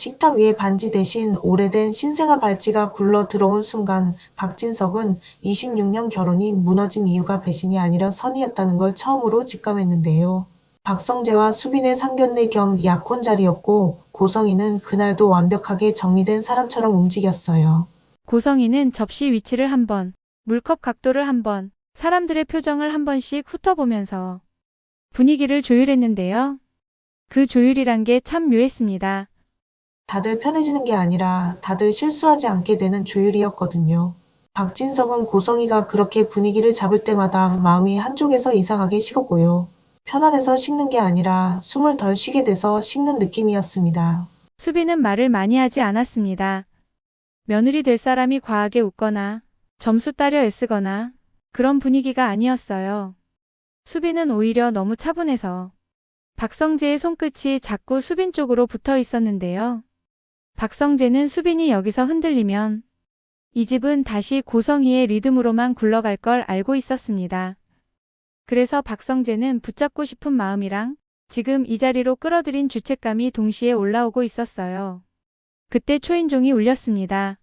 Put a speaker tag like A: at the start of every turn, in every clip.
A: 식탁 위에 반지 대신 오래된 신생아 발찌가 굴러 들어온 순간 박진석은 26년 결혼이 무너진 이유가 배신이 아니라 선이었다는 걸 처음으로 직감했는데요. 박성재와 수빈의 상견례 겸 약혼자리였고 고성이는 그날도 완벽하게 정리된 사람처럼 움직였어요.
B: 고성이는 접시 위치를 한 번, 물컵 각도를 한 번, 사람들의 표정을 한 번씩 훑어보면서 분위기를 조율했는데요. 그 조율이란 게 참 묘했습니다.
A: 다들 편해지는 게 아니라 다들 실수하지 않게 되는 조율이었거든요. 박진석은 고성이가 그렇게 분위기를 잡을 때마다 마음이 한쪽에서 이상하게 식었고요. 편안해서 식는 게 아니라 숨을 덜 쉬게 돼서 식는 느낌이었습니다.
B: 수빈은 말을 많이 하지 않았습니다. 며느리 될 사람이 과하게 웃거나 점수 따려 애쓰거나 그런 분위기가 아니었어요. 수빈은 오히려 너무 차분해서 박성재의 손끝이 자꾸 수빈 쪽으로 붙어 있었는데요. 박성재는 수빈이 여기서 흔들리면 이 집은 다시 고성이의 리듬으로만 굴러갈 걸 알고 있었습니다. 그래서 박성재는 붙잡고 싶은 마음이랑 지금 이 자리로 끌어들인 죄책감이 동시에 올라오고 있었어요. 그때 초인종이 울렸습니다.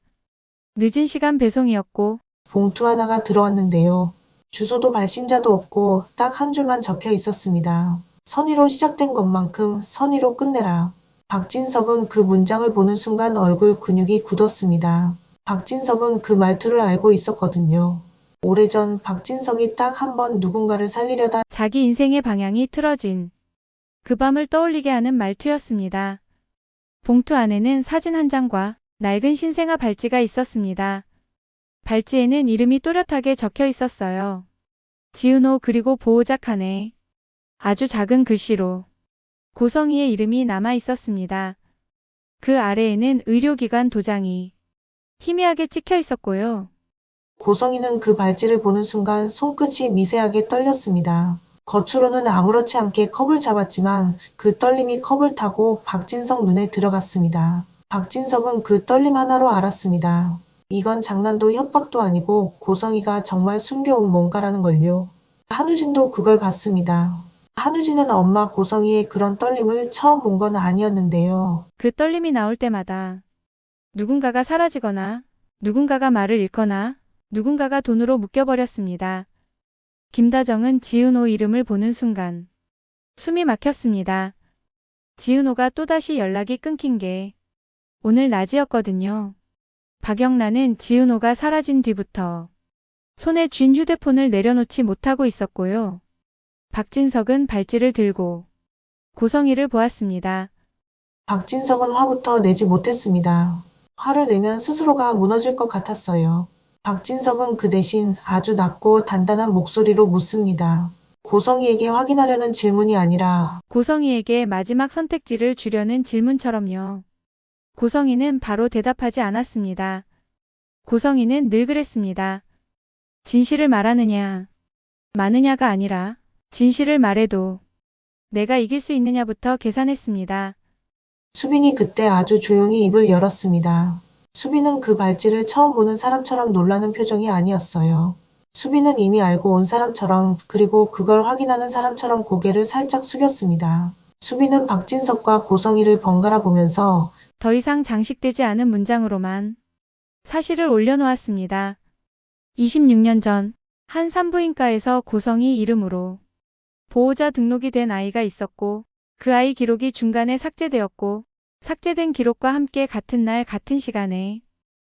B: 늦은 시간 배송이었고
A: 봉투 하나가 들어왔는데요. 주소도 발신자도 없고 딱 한 줄만 적혀 있었습니다. 선의로 시작된 것만큼 선의로 끝내라. 박진석은 그 문장을 보는 순간 얼굴 근육이 굳었습니다. 박진석은 그 말투를 알고 있었거든요. 오래전 박진석이 딱 한 번 누군가를 살리려다
B: 자기 인생의 방향이 틀어진 그 밤을 떠올리게 하는 말투였습니다. 봉투 안에는 사진 한 장과 낡은 신생아 발찌가 있었습니다. 발찌에는 이름이 또렷하게 적혀 있었어요. 지은호 그리고 보호자 칸에 아주 작은 글씨로 고성이의 이름이 남아 있었습니다. 그 아래에는 의료기관 도장이 희미하게 찍혀 있었고요.
A: 고성이는 그 발찌를 보는 순간 손끝이 미세하게 떨렸습니다. 겉으로는 아무렇지 않게 컵을 잡았지만 그 떨림이 컵을 타고 박진석 눈에 들어갔습니다. 박진석은 그 떨림 하나로 알았습니다. 이건 장난도 협박도 아니고 고성이가 정말 숨겨온 뭔가라는 걸요. 한우진도 그걸 봤습니다. 한우진은 엄마 고성이의 그런 떨림을 처음 본 건 아니었는데요.
B: 그 떨림이 나올 때마다 누군가가 사라지거나 누군가가 말을 잃거나 누군가가 돈으로 묶여버렸습니다. 김다정은 지은호 이름을 보는 순간 숨이 막혔습니다. 지은호가 또다시 연락이 끊긴 게 오늘 낮이었거든요. 박영란은 지은호가 사라진 뒤부터 손에 쥔 휴대폰을 내려놓지 못하고 있었고요. 박진석은 발찌를 들고 고성이를 보았습니다.
A: 박진석은 화부터 내지 못했습니다. 화를 내면 스스로가 무너질 것 같았어요. 박진석은 그 대신 아주 낮고 단단한 목소리로 묻습니다. 고성이에게 확인하려는 질문이 아니라
B: 고성이에게 마지막 선택지를 주려는 질문처럼요. 고성이는 바로 대답하지 않았습니다. 고성이는 늘 그랬습니다. 진실을 말하느냐, 마느냐가 아니라 진실을 말해도 내가 이길 수 있느냐부터 계산했습니다.
A: 수빈이 그때 아주 조용히 입을 열었습니다. 수빈은 그 발찌를 처음 보는 사람처럼 놀라는 표정이 아니었어요. 수빈은 이미 알고 온 사람처럼 그리고 그걸 확인하는 사람처럼 고개를 살짝 숙였습니다. 수빈은 박진석과 고성이를 번갈아 보면서
B: 더 이상 장식되지 않은 문장으로만 사실을 올려놓았습니다. 26년 전 한 산부인과에서 고성이 이름으로 보호자 등록이 된 아이가 있었고 그 아이 기록이 중간에 삭제되었고 삭제된 기록과 함께 같은 날 같은 시간에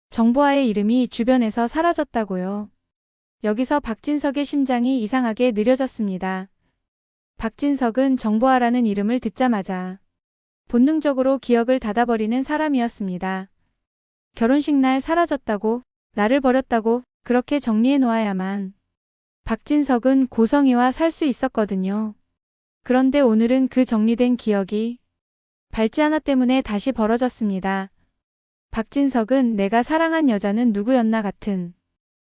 B: 정보아의 이름이 주변에서 사라졌다고요. 여기서 박진석의 심장이 이상하게 느려졌습니다. 박진석은 정보아라는 이름을 듣자마자 본능적으로 기억을 닫아버리는 사람이었습니다. 결혼식 날 사라졌다고, 나를 버렸다고 그렇게 정리해 놓아야만 박진석은 고성이와 살 수 있었거든요. 그런데 오늘은 그 정리된 기억이 발찌 하나 때문에 다시 벌어졌습니다. 박진석은 내가 사랑한 여자는 누구였나 같은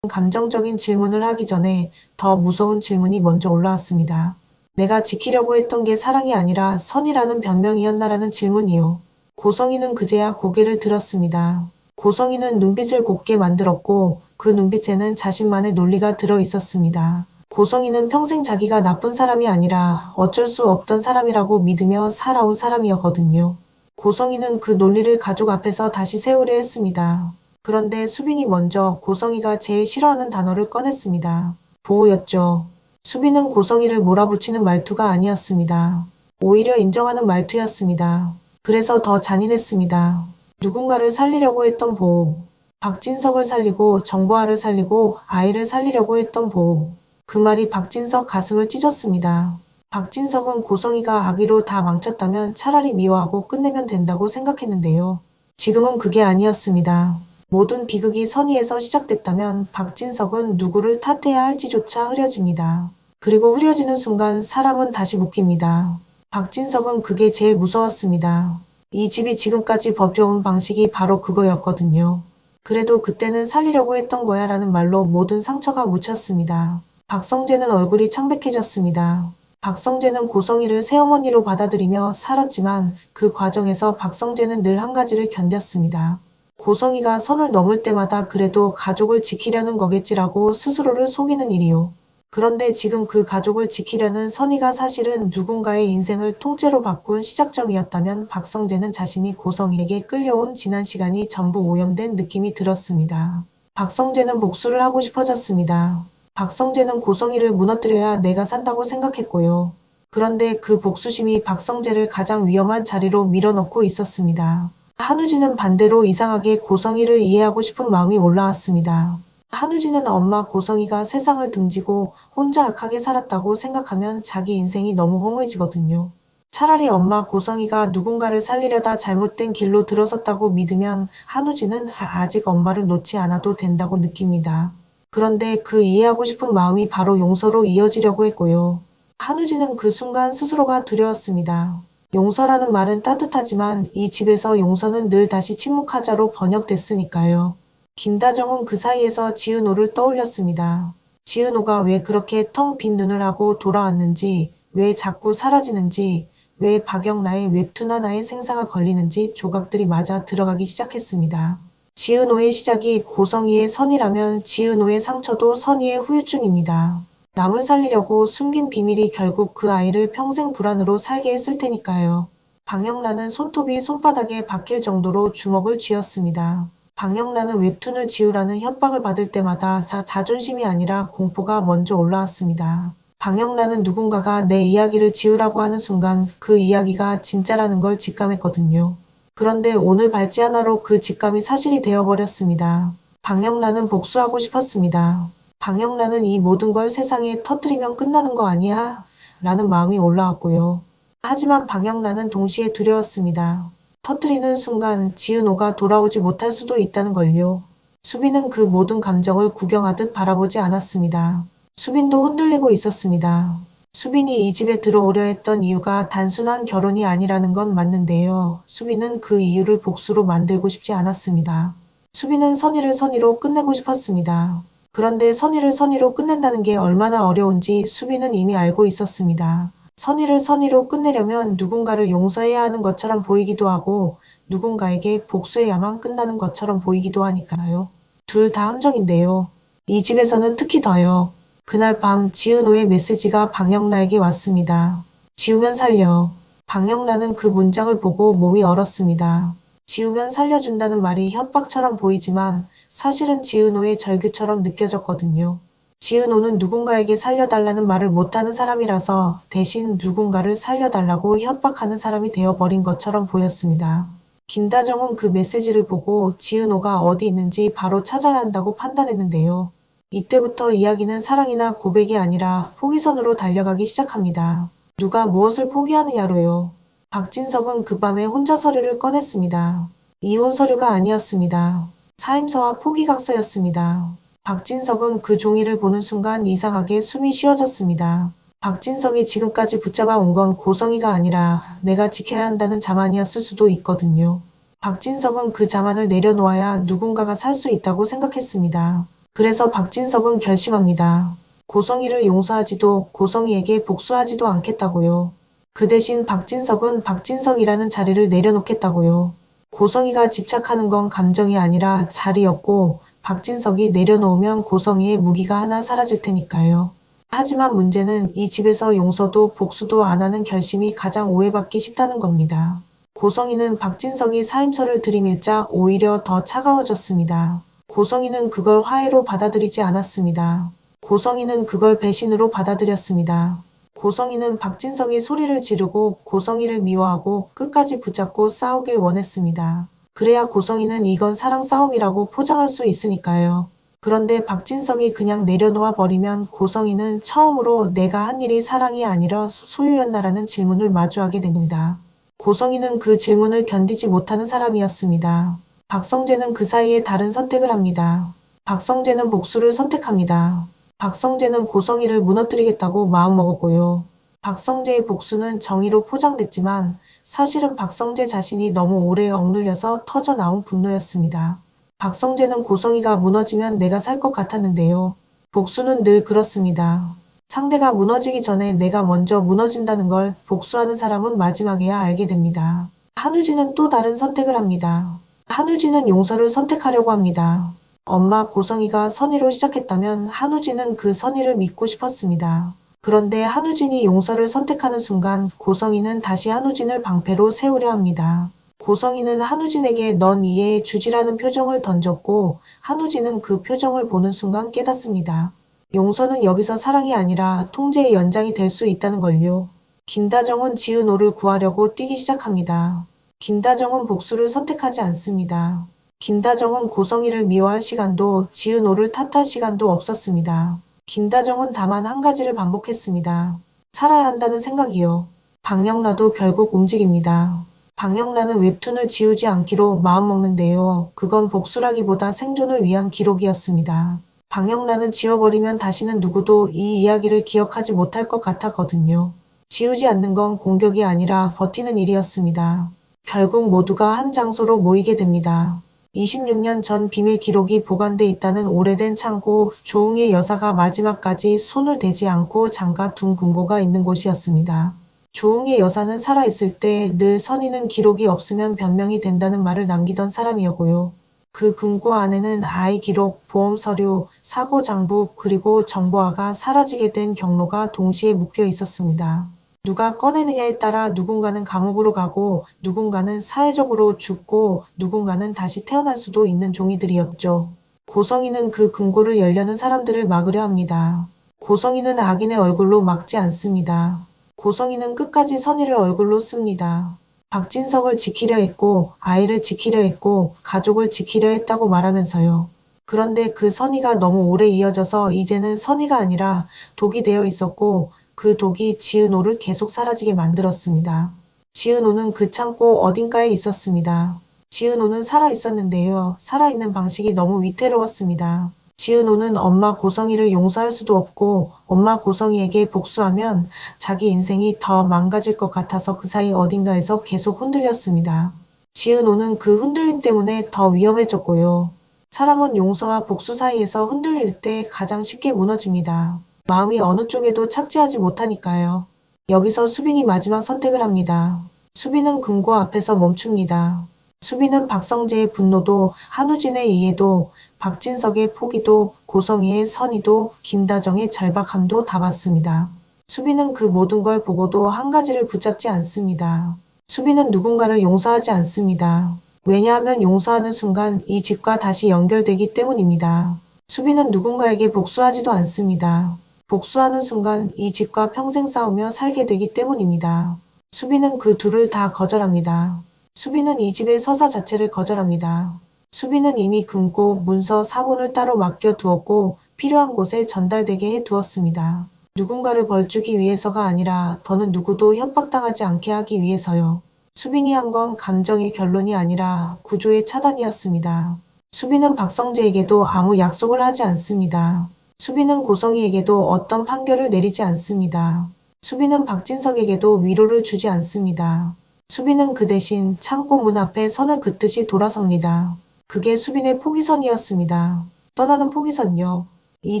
A: 감정적인 질문을 하기 전에 더 무서운 질문이 먼저 올라왔습니다. 내가 지키려고 했던 게 사랑이 아니라 선이라는 변명이었나라는 질문이요. 고성이는 그제야 고개를 들었습니다. 고성이는 눈빛을 곱게 만들었고 그 눈빛에는 자신만의 논리가 들어 있었습니다. 고성이는 평생 자기가 나쁜 사람이 아니라 어쩔 수 없던 사람이라고 믿으며 살아온 사람이었거든요. 고성이는 그 논리를 가족 앞에서 다시 세우려 했습니다. 그런데 수빈이 먼저 고성이가 제일 싫어하는 단어를 꺼냈습니다. 보호였죠. 수빈은 고성이를 몰아붙이는 말투가 아니었습니다. 오히려 인정하는 말투였습니다. 그래서 더 잔인했습니다. 누군가를 살리려고 했던 보호. 박진석을 살리고 정보아를 살리고 아이를 살리려고 했던 보호. 그 말이 박진석 가슴을 찢었습니다. 박진석은 고성이가 아기로 다 망쳤다면 차라리 미워하고 끝내면 된다고 생각했는데요. 지금은 그게 아니었습니다. 모든 비극이 선의에서 시작됐다면 박진석은 누구를 탓해야 할지조차 흐려집니다. 그리고 흐려지는 순간 사람은 다시 묶입니다. 박진석은 그게 제일 무서웠습니다. 이 집이 지금까지 버텨온 방식이 바로 그거였거든요. 그래도 그때는 살리려고 했던 거야 라는 말로 모든 상처가 묻혔습니다. 박성재는 얼굴이 창백해졌습니다. 박성재는 고성이를 새어머니로 받아들이며 살았지만 그 과정에서 박성재는 늘 한 가지를 견뎠습니다. 고성이가 선을 넘을 때마다 그래도 가족을 지키려는 거겠지라고 스스로를 속이는 일이요. 그런데 지금 그 가족을 지키려는 선의가 사실은 누군가의 인생을 통째로 바꾼 시작점이었다면 박성재는 자신이 고성이에게 끌려온 지난 시간이 전부 오염된 느낌이 들었습니다. 박성재는 복수를 하고 싶어졌습니다. 박성재는 고성이를 무너뜨려야 내가 산다고 생각했고요. 그런데 그 복수심이 박성재를 가장 위험한 자리로 밀어넣고 있었습니다. 한우진은 반대로 이상하게 고성이를 이해하고 싶은 마음이 올라왔습니다. 한우진은 엄마 고성이가 세상을 등지고 혼자 악하게 살았다고 생각하면 자기 인생이 너무 허무해지거든요. 차라리 엄마 고성이가 누군가를 살리려다 잘못된 길로 들어섰다고 믿으면 한우진은 아직 엄마를 놓지 않아도 된다고 느낍니다. 그런데 그 이해하고 싶은 마음이 바로 용서로 이어지려고 했고요. 한우진은 그 순간 스스로가 두려웠습니다. 용서라는 말은 따뜻하지만 이 집에서 용서는 늘 다시 침묵하자로 번역됐으니까요. 김다정은 그 사이에서 지은호를 떠올렸습니다. 지은호가 왜 그렇게 텅 빈 눈을 하고 돌아왔는지, 왜 자꾸 사라지는지, 왜 박영라의 웹툰 하나에 생사가 걸리는지 조각들이 맞아 들어가기 시작했습니다. 지은호의 시작이 고성이의 선이라면 지은호의 상처도 선의의 후유증입니다. 남을 살리려고 숨긴 비밀이 결국 그 아이를 평생 불안으로 살게 했을 테니까요. 박영란은 손톱이 손바닥에 박힐 정도로 주먹을 쥐었습니다. 박영란은 웹툰을 지우라는 협박을 받을 때마다 자존심이 아니라 공포가 먼저 올라왔습니다. 박영란은 누군가가 내 이야기를 지우라고 하는 순간 그 이야기가 진짜라는 걸 직감했거든요. 그런데 오늘 발찌 하나로 그 직감이 사실이 되어버렸습니다. 박영란은 복수하고 싶었습니다. 박영란은 이 모든 걸 세상에 터뜨리면 끝나는 거 아니야? 라는 마음이 올라왔고요. 하지만 박영란은 동시에 두려웠습니다. 터뜨리는 순간 지은호가 돌아오지 못할 수도 있다는 걸요. 수빈은 그 모든 감정을 구경하듯 바라보지 않았습니다. 수빈도 흔들리고 있었습니다. 수빈이 이 집에 들어오려 했던 이유가 단순한 결혼이 아니라는 건 맞는데요. 수빈은 그 이유를 복수로 만들고 싶지 않았습니다. 수빈은 선의를 선의로 끝내고 싶었습니다. 그런데 선의를 선의로 끝낸다는 게 얼마나 어려운지 수빈은 이미 알고 있었습니다. 선의를 선의로 끝내려면 누군가를 용서해야 하는 것처럼 보이기도 하고 누군가에게 복수해야만 끝나는 것처럼 보이기도 하니까요. 둘 다 함정인데요. 이 집에서는 특히 더요. 그날 밤 지은호의 메시지가 박영라에게 왔습니다. 지우면 살려. 박영라는 그 문장을 보고 몸이 얼었습니다. 지우면 살려준다는 말이 협박처럼 보이지만 사실은 지은호의 절규처럼 느껴졌거든요. 지은호는 누군가에게 살려달라는 말을 못하는 사람이라서 대신 누군가를 살려달라고 협박하는 사람이 되어버린 것처럼 보였습니다. 김다정은 그 메시지를 보고 지은호가 어디 있는지 바로 찾아야 한다고 판단했는데요. 이때부터 이야기는 사랑이나 고백이 아니라 포기선으로 달려가기 시작합니다. 누가 무엇을 포기하느냐로요. 박진석은 그 밤에 혼자 서류를 꺼냈습니다. 이혼 서류가 아니었습니다. 사임서와 포기각서였습니다. 박진석은 그 종이를 보는 순간 이상하게 숨이 쉬어졌습니다. 박진석이 지금까지 붙잡아 온 건 고성이가 아니라 내가 지켜야 한다는 자만이었을 수도 있거든요. 박진석은 그 자만을 내려놓아야 누군가가 살 수 있다고 생각했습니다. 그래서 박진석은 결심합니다. 고성이를 용서하지도 고성이에게 복수하지도 않겠다고요. 그 대신 박진석은 박진석이라는 자리를 내려놓겠다고요. 고성이가 집착하는 건 감정이 아니라 자리였고 박진석이 내려놓으면 고성이의 무기가 하나 사라질 테니까요. 하지만 문제는 이 집에서 용서도 복수도 안 하는 결심이 가장 오해받기 쉽다는 겁니다. 고성이는 박진석이 사임서를 들이밀자 오히려 더 차가워졌습니다. 고성이는 그걸 화해로 받아들이지 않았습니다. 고성이는 그걸 배신으로 받아들였습니다. 고성이는 박진석이 소리를 지르고 고성이를 미워하고 끝까지 붙잡고 싸우길 원했습니다. 그래야 고성이는 이건 사랑 싸움이라고 포장할 수 있으니까요. 그런데 박진석이 그냥 내려놓아 버리면 고성이는 처음으로 내가 한 일이 사랑이 아니라 소유였나라는 질문을 마주하게 됩니다. 고성이는 그 질문을 견디지 못하는 사람이었습니다. 박성재는 그 사이에 다른 선택을 합니다. 박성재는 복수를 선택합니다. 박성재는 고성이를 무너뜨리겠다고 마음먹었고요. 박성재의 복수는 정의로 포장됐지만 사실은 박성재 자신이 너무 오래 억눌려서 터져나온 분노였습니다. 박성재는 고성이가 무너지면 내가 살 것 같았는데요. 복수는 늘 그렇습니다. 상대가 무너지기 전에 내가 먼저 무너진다는 걸 복수하는 사람은 마지막에야 알게 됩니다. 한우진은 또 다른 선택을 합니다. 한우진은 용서를 선택하려고 합니다. 엄마 고성이가 선의로 시작했다면 한우진은 그 선의를 믿고 싶었습니다. 그런데 한우진이 용서를 선택하는 순간 고성이는 다시 한우진을 방패로 세우려 합니다. 고성이는 한우진에게 넌 이해해 주지라는 표정을 던졌고 한우진은 그 표정을 보는 순간 깨닫습니다. 용서는 여기서 사랑이 아니라 통제의 연장이 될 수 있다는 걸요. 김다정은 지은호를 구하려고 뛰기 시작합니다. 김다정은 복수를 선택하지 않습니다. 김다정은 고성이를 미워할 시간도 지은호를 탓할 시간도 없었습니다. 김다정은 다만 한 가지를 반복했습니다. 살아야 한다는 생각이요. 박영라도 결국 움직입니다. 박영라는 웹툰을 지우지 않기로 마음먹는데요. 그건 복수라기보다 생존을 위한 기록이었습니다. 박영라는 지워버리면 다시는 누구도 이 이야기를 기억하지 못할 것 같았거든요. 지우지 않는 건 공격이 아니라 버티는 일이었습니다. 결국 모두가 한 장소로 모이게 됩니다. 26년 전 비밀 기록이 보관돼 있다는 오래된 창고, 조웅의 여사가 마지막까지 손을 대지 않고 장가둔 금고가 있는 곳이었습니다. 조웅의 여사는 살아있을 때 늘 선의는 기록이 없으면 변명이 된다는 말을 남기던 사람이었고요. 그 금고 안에는 아이 기록, 보험 서류, 사고 장부, 그리고 정보화가 사라지게 된 경로가 동시에 묶여 있었습니다. 누가 꺼내느냐에 따라 누군가는 감옥으로 가고 누군가는 사회적으로 죽고 누군가는 다시 태어날 수도 있는 종이들이었죠. 고성이는 그 금고를 열려는 사람들을 막으려 합니다. 고성이는 악인의 얼굴로 막지 않습니다. 고성이는 끝까지 선의를 얼굴로 씁니다. 박진석을 지키려 했고 아이를 지키려 했고 가족을 지키려 했다고 말하면서요. 그런데 그 선의가 너무 오래 이어져서 이제는 선의가 아니라 독이 되어 있었고 그 독이 지은호를 계속 사라지게 만들었습니다. 지은호는 그 창고 어딘가에 있었습니다. 지은호는 살아 있었는데요. 살아있는 방식이 너무 위태로웠습니다. 지은호는 엄마 고성이를 용서할 수도 없고 엄마 고성이에게 복수하면 자기 인생이 더 망가질 것 같아서 그 사이 어딘가에서 계속 흔들렸습니다. 지은호는 그 흔들림 때문에 더 위험해졌고요. 사람은 용서와 복수 사이에서 흔들릴 때 가장 쉽게 무너집니다. 마음이 어느 쪽에도 착지하지 못하니까요. 여기서 수빈이 마지막 선택을 합니다. 수빈은 금고 앞에서 멈춥니다. 수빈은 박성재의 분노도 한우진의 이해도 박진석의 포기도 고성이의 선의도 김다정의 절박함도 다 봤습니다. 수빈은 그 모든 걸 보고도 한 가지를 붙잡지 않습니다. 수빈은 누군가를 용서하지 않습니다. 왜냐하면 용서하는 순간 이 집과 다시 연결되기 때문입니다. 수빈은 누군가에게 복수하지도 않습니다. 복수하는 순간 이 집과 평생 싸우며 살게 되기 때문입니다. 수빈은 그 둘을 다 거절합니다. 수빈은 이 집의 서사 자체를 거절합니다. 수빈은 이미 금고, 문서, 사본을 따로 맡겨두었고 필요한 곳에 전달되게 해두었습니다. 누군가를 벌주기 위해서가 아니라 더는 누구도 협박당하지 않게 하기 위해서요. 수빈이 한 건 감정의 결론이 아니라 구조의 차단이었습니다. 수빈은 박성재에게도 아무 약속을 하지 않습니다. 수빈은 고성이에게도 어떤 판결을 내리지 않습니다. 수빈은 박진석에게도 위로를 주지 않습니다. 수빈은 그 대신 창고 문 앞에 선을 긋듯이 돌아섭니다. 그게 수빈의 포기선이었습니다. 떠나는 포기선요. 이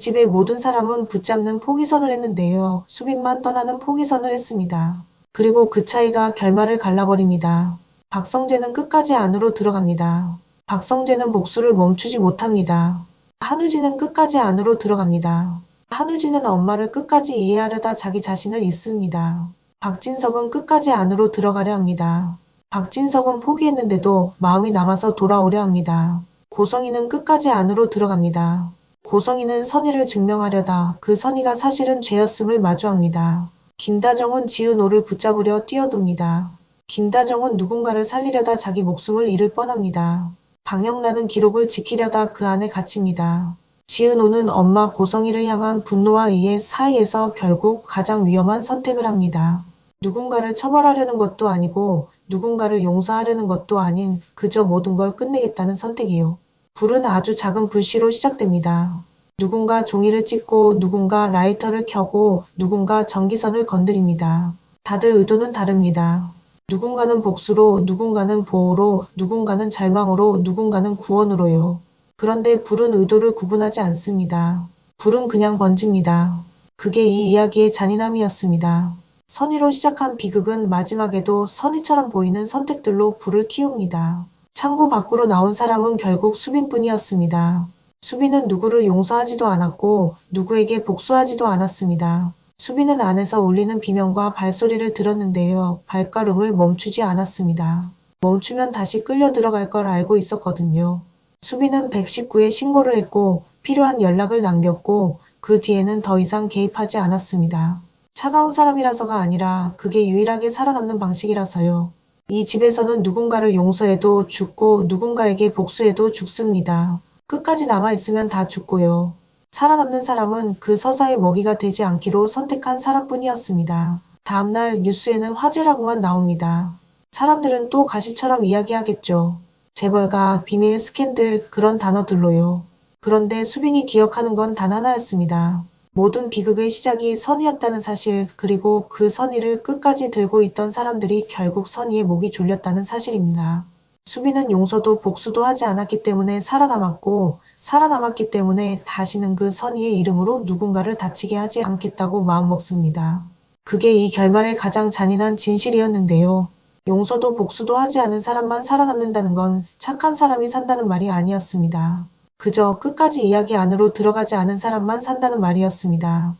A: 집의 모든 사람은 붙잡는 포기선을 했는데요. 수빈만 떠나는 포기선을 했습니다. 그리고 그 차이가 결말을 갈라버립니다. 박성재는 끝까지 안으로 들어갑니다. 박성재는 복수를 멈추지 못합니다. 한우진은 끝까지 안으로 들어갑니다. 한우진은 엄마를 끝까지 이해하려다 자기 자신을 잊습니다. 박진석은 끝까지 안으로 들어가려 합니다. 박진성은 포기했는데도 마음이 남아서 돌아오려 합니다. 고성이는 끝까지 안으로 들어갑니다. 고성이는 선의를 증명하려다 그 선의가 사실은 죄였음을 마주합니다. 김다정은 지은호를 붙잡으려 뛰어듭니다. 김다정은 누군가를 살리려다 자기 목숨을 잃을 뻔합니다. 방영란은 기록을 지키려다 그 안에 갇힙니다. 지은호는 엄마 고성이를 향한 분노와 이해 사이에서 결국 가장 위험한 선택을 합니다. 누군가를 처벌하려는 것도 아니고 누군가를 용서하려는 것도 아닌 그저 모든 걸 끝내겠다는 선택이요. 불은 아주 작은 불씨로 시작됩니다. 누군가 종이를 찍고 누군가 라이터를 켜고 누군가 전기선을 건드립니다. 다들 의도는 다릅니다. 누군가는 복수로, 누군가는 보호로, 누군가는 절망으로, 누군가는 구원으로요. 그런데 불은 의도를 구분하지 않습니다. 불은 그냥 번집니다. 그게 이 이야기의 잔인함이었습니다. 선의로 시작한 비극은 마지막에도 선의처럼 보이는 선택들로 불을 키웁니다. 창고 밖으로 나온 사람은 결국 수빈뿐이었습니다. 수빈은 누구를 용서하지도 않았고 누구에게 복수하지도 않았습니다. 수빈은 안에서 울리는 비명과 발소리를 들었는데요. 발걸음을 멈추지 않았습니다. 멈추면 다시 끌려 들어갈 걸 알고 있었거든요. 수빈은 119에 신고를 했고 필요한 연락을 남겼고 그 뒤에는 더 이상 개입하지 않았습니다. 차가운 사람이라서가 아니라 그게 유일하게 살아남는 방식이라서요. 이 집에서는 누군가를 용서해도 죽고 누군가에게 복수해도 죽습니다. 끝까지 남아있으면 다 죽고요. 살아남는 사람은 그 서사의 먹이가 되지 않기로 선택한 사람뿐이었습니다. 다음날 뉴스에는 화재라고만 나옵니다. 사람들은 또 가십처럼 이야기하겠죠. 재벌가, 비밀, 스캔들 그런 단어들로요. 그런데 수빈이 기억하는 건 단 하나였습니다. 모든 비극의 시작이 선의였다는 사실, 그리고 그 선의를 끝까지 들고 있던 사람들이 결국 선의의 목이 졸렸다는 사실입니다. 수빈은 용서도 복수도 하지 않았기 때문에 살아남았고, 살아남았기 때문에 다시는 그 선의의 이름으로 누군가를 다치게 하지 않겠다고 마음먹습니다. 그게 이 결말의 가장 잔인한 진실이었는데요. 용서도 복수도 하지 않은 사람만 살아남는다는 건 착한 사람이 산다는 말이 아니었습니다. 그저 끝까지 이야기 안으로 들어가지 않은 사람만 산다는 말이었습니다.